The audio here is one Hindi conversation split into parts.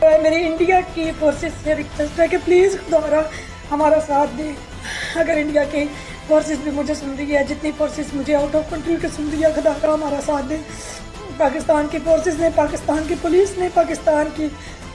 मेरी इंडिया की फोर्सेस से रिक्वेस्ट है कि प्लीज़ खुदा हमारा साथ दें। अगर इंडिया की फोर्सेस भी मुझे सुन रही है, जितनी फोर्सेस मुझे आउट ऑफ कंट्री के सुन रही है, खुदा हमारा साथ दें। पाकिस्तान की फोर्सेस ने, पाकिस्तान की पुलिस ने, पाकिस्तान की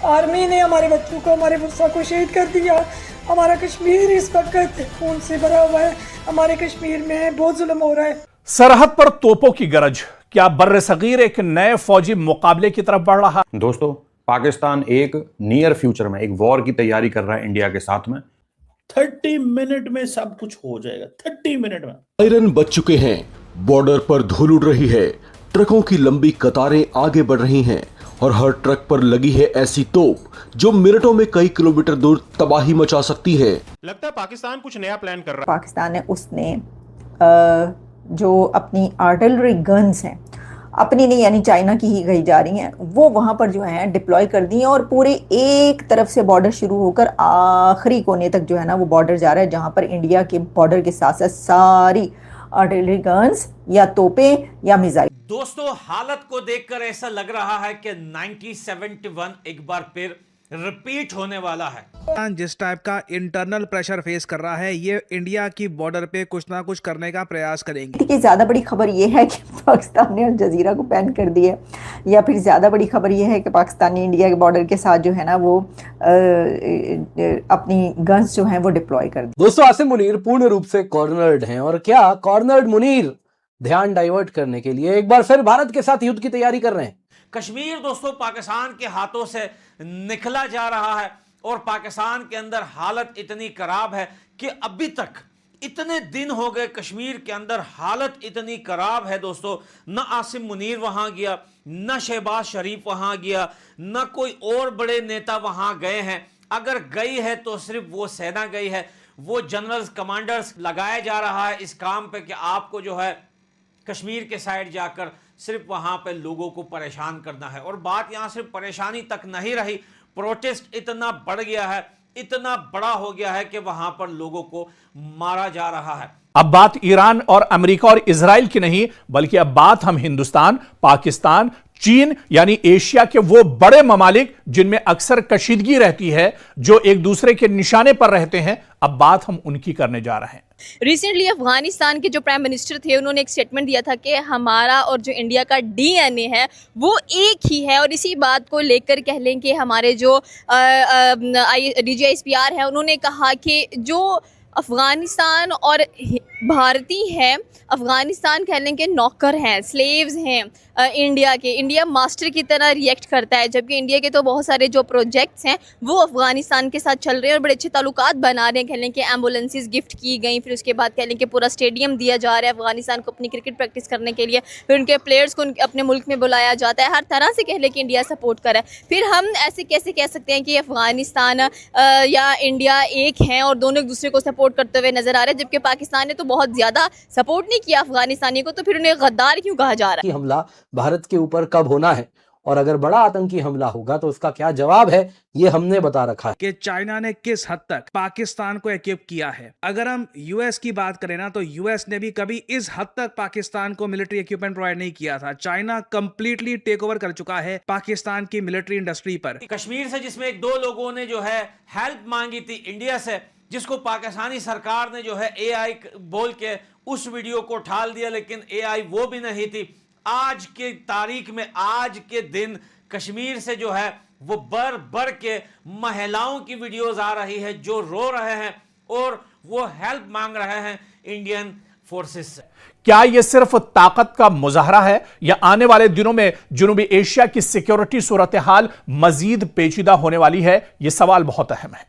आर्मी ने हमारे बच्चों को, हमारे वर्षा को शहीद कर दिया। हमारा कश्मीर इस वक्त खून से भरा हुआ है। हमारे कश्मीर में बहुत जुल्म हो रहा है। सरहद पर तोपों की गरज, क्या बर्र सगीर एक नए फौजी मुकाबले की तरफ बढ़ रहा? दोस्तों, पाकिस्तान एक नियर फ्यूचर में एक वॉर की तैयारी कर रहा है इंडिया के साथ में। 30 मिनट में सब कुछ हो जाएगा। 30 मिनट में आयरन बच चुके हैं, बॉर्डर पर धूल उड़ रही है, ट्रकों की लंबी कतारें आगे बढ़ रही हैं और हर ट्रक पर लगी है ऐसी तोप जो मिनटों में कई किलोमीटर दूर तबाही मचा सकती है। लगता है पाकिस्तान कुछ नया प्लान कर रहा है। पाकिस्तान है उसने जो अपनी आर्टिलरी गन्स हैं, अपनी नहीं यानी चाइना की ही कही जा रही हैं, वो वहाँ पर जो है डिप्लॉय कर दी हैं और पूरे एक तरफ से बॉर्डर शुरू होकर आखिरी कोने तक जो है ना वो बॉर्डर जा रहा है, जहाँ पर इंडिया के बॉर्डर के साथ साथ सारी आर्टिलरी गन्स या तोपें या मिसाइल। दोस्तों, हालत को देखकर ऐसा लग रहा है कि 1971 एक बार फिर रिपीट होने वाला है। जिस टाइप का इंटरनल प्रेशर फेस कर रहा है, ये इंडिया की बॉर्डर पे कुछ ना कुछ करने का प्रयास करेंगे। देखिए, ज्यादा बड़ी खबर ये है कि पाकिस्तान ने अल जजीरा को बैन कर दिया, या फिर ज्यादा बड़ी खबर ये है कि पाकिस्तान ने इंडिया के बॉर्डर के साथ जो है ना वो अपनी गन्स जो हैं वो डिप्लॉय कर दी। दोस्तों, आसिम मुनीर पूर्ण रूप से कॉर्नर्ड हैं, और क्या कॉर्नर्ड मुनीर ध्यान डाइवर्ट करने के लिए एक बार फिर भारत के साथ युद्ध की तैयारी कर रहे हैं। कश्मीर दोस्तों पाकिस्तान के हाथों से निकला जा रहा है और पाकिस्तान के अंदर हालत इतनी खराब है कि अभी तक इतने दिन हो गए कश्मीर के अंदर हालत इतनी खराब है दोस्तों। न आसिम मुनीर वहां गया, न शहबाज शरीफ वहां गया, न कोई और बड़े नेता वहां गए हैं। अगर गई है तो सिर्फ वो सेना गई है, वो जनरल्स कमांडर्स लगाया जा रहा है इस काम पे कि आपको जो है कश्मीर के साइड जाकर सिर्फ वहां पे लोगों को परेशान करना है। और बात यहां सिर्फ परेशानी तक नहीं रही, प्रोटेस्ट इतना बढ़ गया है, इतना बड़ा हो गया है कि वहां पर लोगों को मारा जा रहा है। अब बात ईरान और अमेरिका और इजराइल की नहीं, बल्कि अब बात हम हिंदुस्तान, पाकिस्तान, चीन यानी एशिया के वो बड़े ममालिक जिनमें अक्सर कशीदगी रहती है, जो एक दूसरे के निशाने पर रहते हैं, अब बात हम उनकी करने जा रहे हैं। रिसेंटली अफगानिस्तान के जो प्राइम मिनिस्टर थे, उन्होंने एक स्टेटमेंट दिया था कि हमारा और जो इंडिया का डीएनए है वो एक ही है, और इसी बात को लेकर कह लें कि हमारे जो DGISPR है, उन्होंने कहा कि जो अफ़गानिस्तान और भारतीय हैं, अफ़गानिस्तान कह लें कि नौकर हैं, स्लेव्स हैं इंडिया के। इंडिया मास्टर की तरह रिएक्ट करता है, जबकि इंडिया के तो बहुत सारे जो प्रोजेक्ट्स हैं वो अफ़गानिस्तान के साथ चल रहे हैं और बड़े अच्छे ताल्लुकात बना रहे हैं। कह लें कि एम्बुलेंसेस गिफ्ट की गई, फिर उसके बाद कह लें कि पूरा स्टेडियम दिया जा रहा है अफ़गानिस्तान को अपनी क्रिकेट प्रैक्टिस करने के लिए, फिर उनके प्लेयर्स को अपने मुल्क में बुलाया जाता है। हर तरह से कह लें कि इंडिया सपोर्ट कर रहा है। फिर हम ऐसे कैसे कह सकते हैं कि अफ़गानिस्तान या इंडिया एक हैं और दोनों एक दूसरे को सपोर्ट करते हुए नजर आ रहे हैं, जबकि पाकिस्तान ने तो बहुत ज़्यादा सपोर्ट नहीं किया अफगानिस्तानी को, तो फिर उन्हें गद्दार क्यों कहा जा रहा है? हमला भारत के ऊपर कब होना है और अगर बड़ा आतंकी हमला होगा तो उसका क्या जवाब है, ये हमने बता रखा है कि चाइना ने किस हद तक पाकिस्तान को इक्विप किया है। अगर हम यूएस की बात करें ना, तो यूएस ने भी कभी इस हद तक पाकिस्तान को मिलिट्री इक्विपमेंट प्रोवाइड नहीं किया था। चाइना कंप्लीटली टेक ओवर कर चुका है पाकिस्तान की मिलिट्री इंडस्ट्री पर। कश्मीर से जिसमें एक दो लोगों ने जो है हेल्प मांगी थी इंडिया से, जिसको पाकिस्तानी सरकार ने जो है AI बोल के उस वीडियो को ठाल दिया, लेकिन AI वो भी नहीं थी। आज के तारीख में, आज के दिन कश्मीर से जो है वो बढ़ के महिलाओं की वीडियोस आ रही है जो रो रहे हैं और वो हेल्प मांग रहे हैं इंडियन फोर्सेस से। क्या यह सिर्फ ताकत का मुजाहरा है या आने वाले दिनों में जनूबी एशिया की सिक्योरिटी सूरत हाल मजीद पेचीदा होने वाली है? यह सवाल बहुत अहम है।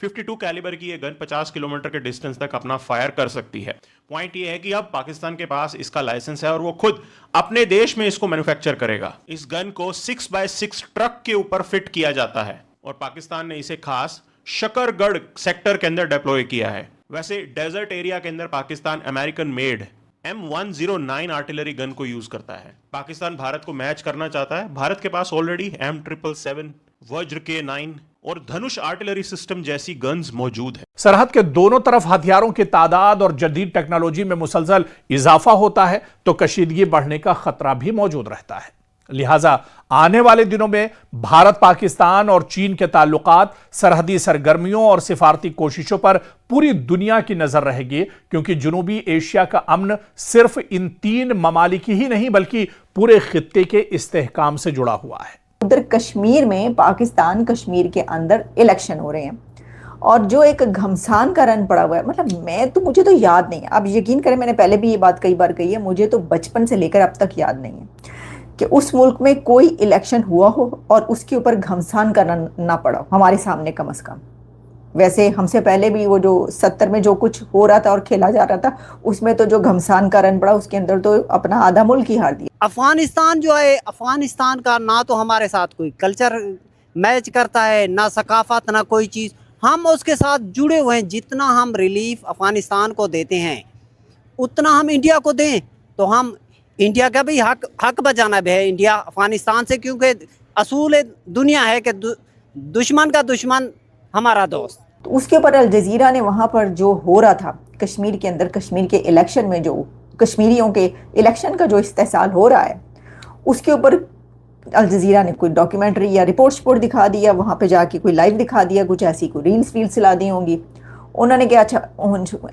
52 कैलिबर की ये गन 50 किलोमीटर के डिस्टेंस तक अपना फायर कर सकती है। पॉइंट ये है कि अब पाकिस्तान के पास इसका लाइसेंस है और वो खुद अपने देश में इसको मैन्युफैक्चर करेगा। इस गन को 6x6 ट्रक के ऊपर फिट किया जाता है और पाकिस्तान ने इसे खास शकरगढ़ सेक्टर के अंदर डिप्लॉय किया है। वैसे डेजर्ट एरिया के अंदर Pakistan American made M109 artillery gun को यूज करता है। पाकिस्तान भारत को मैच करना चाहता है। भारत के पास ऑलरेडी M777, वज्र K9 और धनुष आर्टिलरी सिस्टम जैसी गन्स मौजूद है। सरहद के दोनों तरफ हथियारों की तादाद और जदीद टेक्नोलॉजी में मुसलसल इजाफा होता है तो कशीदगी बढ़ने का खतरा भी मौजूद रहता है। लिहाजा आने वाले दिनों में भारत, पाकिस्तान और चीन के ताल्लुकात, सरहदी सरगर्मियों और सिफारती कोशिशों पर पूरी दुनिया की नजर रहेगी, क्योंकि जनूबी एशिया का अमन सिर्फ इन 3 ममालिक ही नहीं बल्कि पूरे खित्ते के इस्तेहकाम से जुड़ा हुआ है। उधर कश्मीर में, पाकिस्तान कश्मीर के अंदर इलेक्शन हो रहे हैं और जो एक घमसान का रन पड़ा हुआ है, मतलब मुझे तो याद नहीं है, आप यकीन करें मैंने पहले भी ये बात कई बार कही है, मुझे तो बचपन से लेकर अब तक याद नहीं है कि उस मुल्क में कोई इलेक्शन हुआ हो और उसके ऊपर घमसान का रन ना पड़ा हो हमारे सामने कम से कम। वैसे हमसे पहले भी वो जो 70 में जो कुछ हो रहा था और खेला जा रहा था, उसमें तो जो घमसान का रन पड़ा उसके अंदर तो अपना आधा मुल्क ही हार दिया। अफगानिस्तान जो है, अफगानिस्तान का ना तो हमारे साथ कोई कल्चर मैच करता है, ना सकाफत, ना कोई चीज़। हम उसके साथ जुड़े हुए हैं। जितना हम रिलीफ अफगानिस्तान को देते हैं उतना हम इंडिया को दें, तो हम इंडिया का भी हक बचाना भी है इंडिया अफगानिस्तान से, क्योंकि असूल दुनिया है कि दुश्मन का दुश्मन हमारा दोस्त। तो उसके ऊपर अल जजीरा ने वहाँ पर जो हो रहा था कश्मीर के अंदर, कश्मीर के इलेक्शन में जो कश्मीरियों के इलेक्शन का जो इस्तेहसाल हो रहा है, उसके ऊपर अल जजीरा ने कोई डॉक्यूमेंट्री या रिपोर्ट दिखा दिया, वहाँ पे जाके कोई लाइव दिखा दिया, कुछ ऐसी कोई रील्स वील्स ला दी होंगी। उन्होंने कहा अच्छा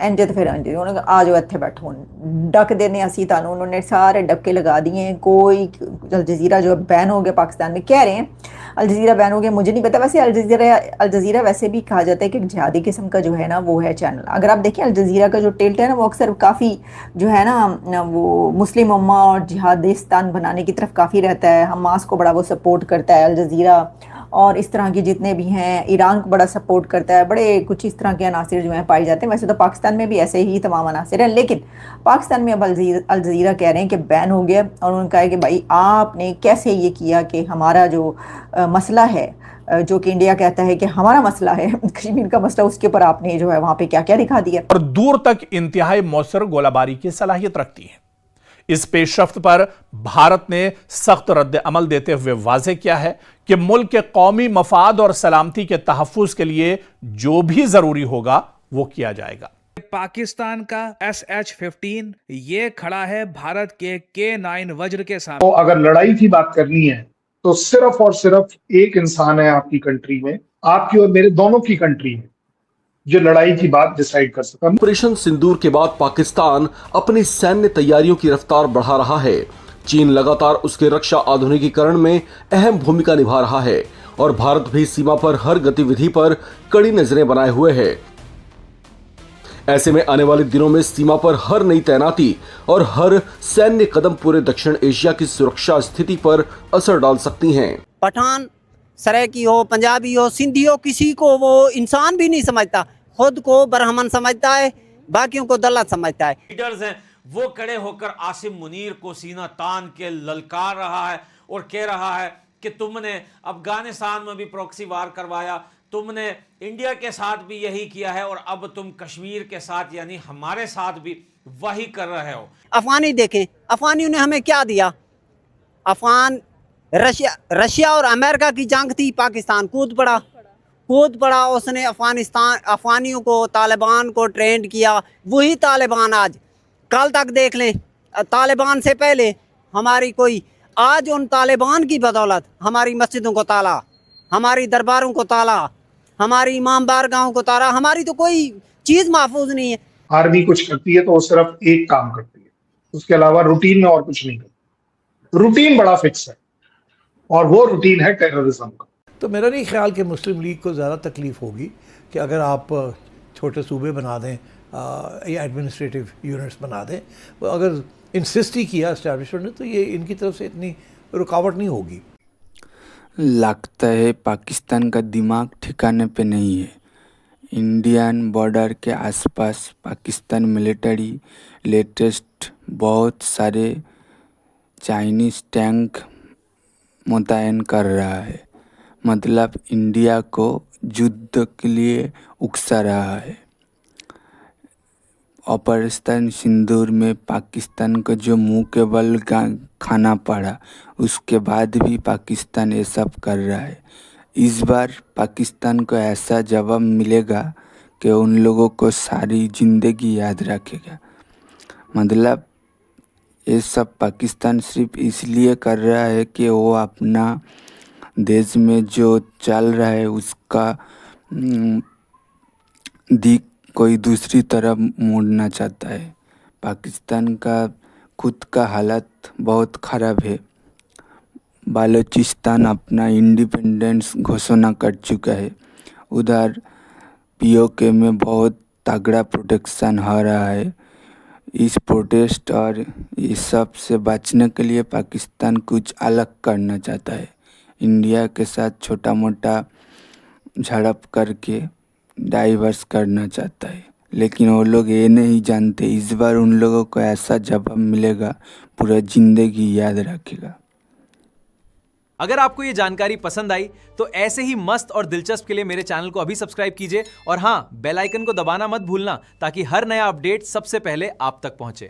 इंज तो फिर इंज, उन्होंने कहा आ जाओ इत्थे बैठो, डक देने असी तानू, उन्होंने सारे डक्के लगा दिए। कोई अल जजीरा जो बैन हो गया पाकिस्तान में, कह रहे हैं अल जजीरा बैन हो गया, मुझे नहीं पता। वैसे अल जजीरा वैसे भी कहा जाता है कि जिहादी किस्म का जो है ना वो है चैनल। अगर आप देखें अल जजीरा का जो टिल्ट है ना, वो अक्सर काफ़ी जो है ना वो मुस्लिम उम्मा और जिहादिस्तान बनाने की तरफ काफ़ी रहता है। हमास को बड़ा वो सपोर्ट करता है अल जजीरा, और इस तरह के जितने भी हैं, ईरान को बड़ा सपोर्ट करता है। बड़े कुछ इस तरह के अनासिर जो हैं पाए जाते हैं। वैसे तो पाकिस्तान में भी ऐसे ही तमाम अनासिर हैं, लेकिन पाकिस्तान में अब अल जजीरा कह रहे हैं कि बैन हो गया, और उन्होंने कहा कि भाई आपने कैसे ये किया कि हमारा जो मसला है, जो कि इंडिया कहता है कि हमारा मसला है कश्मीर का मसला, उसके ऊपर आपने जो है वहाँ पे क्या क्या दिखा दिया। और दूर तक इंतहाई मौसर गोलाबारी की सलाहियत रखती है। इस पेशरफ्त पर भारत ने सख्त रद्द अमल देते हुए वाज़ेह किया है कि मुल्क के कौमी मफाद और सलामती के तहफ़्फ़ुज़ के लिए जो भी जरूरी होगा वो किया जाएगा। पाकिस्तान का SH-15 ये खड़ा है भारत के K9 वज्र के सामने। तो अगर लड़ाई की बात करनी है तो सिर्फ और सिर्फ एक इंसान है आपकी कंट्री में, आपकी और मेरे दोनों की कंट्री में, जो लड़ाई की बात डिसाइड कर सकता है। ऑपरेशन सिंदूर के बाद पाकिस्तान अपनी सैन्य तैयारियों की रफ्तार बढ़ा रहा है। चीन लगातार उसके रक्षा आधुनिकीकरण में अहम भूमिका निभा रहा है और भारत भी सीमा पर हर गतिविधि पर कड़ी नजरें बनाए हुए है। ऐसे में आने वाले दिनों में सीमा पर हर नई तैनाती और हर सैन्य कदम पूरे दक्षिण एशिया की सुरक्षा स्थिति पर असर डाल सकती हैं। पठान सराइकी हो, पंजाबी हो, सिंधी हो, किसी को वो इंसान भी नहीं समझता, खुद को ब्राह्मण समझता है, बाकियों को दलित समझता है। लीडर्स हैं वो खड़े होकर आसिम मुनीर को सीना तान के ललकार रहा है और कह रहा है कि तुमने अफगानिस्तान में भी प्रॉक्सी वार करवाया, तुमने इंडिया के साथ भी यही किया है और अब तुम कश्मीर के साथ यानी हमारे साथ भी वही कर रहे हो। अफगानी देखें, अफगानियों ने हमें क्या दिया? रशिया और अमेरिका की जंग थी, पाकिस्तान कूद पड़ा, उसने अफगानियों को, तालिबान को ट्रेंड किया। वही तालिबान आज कल तक देख लें, तालिबान से पहले हमारी कोई, आज उन तालिबान की बदौलत हमारी मस्जिदों को ताला, हमारी दरबारों को ताला, हमारी इमाम बारगाहों को ताला, हमारी तो कोई चीज़ महफूज नहीं है। आर्मी कुछ करती है तो वो सिर्फ एक काम करती है, उसके अलावा रूटीन में और कुछ नहीं करती। रूटीन बड़ा फिक्स है और वो रूटीन है टेररिज्म का। तो मेरा नहीं ख्याल कि मुस्लिम लीग को ज़्यादा तकलीफ होगी कि अगर आप छोटे सूबे बना दें या एडमिनिस्ट्रेटिव यूनिट्स बना दें। अगर इंसिस्ट ही किया एस्टैब्लिशमेंट ने तो ये इनकी तरफ से इतनी रुकावट नहीं होगी। लगता है पाकिस्तान का दिमाग ठिकाने पे नहीं है। इंडियन बॉर्डर के आसपास पाकिस्तान मिलिट्री लेटेस्ट बहुत सारे चाइनीज़ टैंक मुतयन कर रहा है, मतलब इंडिया को युद्ध के लिए उकसा रहा है। ऑपरेशन सिंदूर में पाकिस्तान को जो मुंह के बल खाना पड़ा, उसके बाद भी पाकिस्तान ये सब कर रहा है। इस बार पाकिस्तान को ऐसा जवाब मिलेगा कि उन लोगों को सारी ज़िंदगी याद रखेगा। मतलब ये सब पाकिस्तान सिर्फ इसलिए कर रहा है कि वो अपना देश में जो चल रहा है उसका दिख कोई दूसरी तरफ मोड़ना चाहता है। पाकिस्तान का खुद का हालत बहुत ख़राब है। बलूचिस्तान अपना इंडिपेंडेंस घोषणा कर चुका है। उधर पीओके में बहुत तगड़ा प्रोटेक्शन हो रहा है। इस प्रोटेस्ट और इस सब से बचने के लिए पाकिस्तान कुछ अलग करना चाहता है। इंडिया के साथ छोटा मोटा झड़प करके डाइवर्स करना चाहता है, लेकिन वो लोग ये नहीं जानते इस बार उन लोगों को ऐसा जवाब मिलेगा पूरा ज़िंदगी याद रखेगा। अगर आपको ये जानकारी पसंद आई तो ऐसे ही मस्त और दिलचस्प के लिए मेरे चैनल को अभी सब्सक्राइब कीजिए और हाँ, बेल आइकन को दबाना मत भूलना ताकि हर नया अपडेट सबसे पहले आप तक पहुंचे।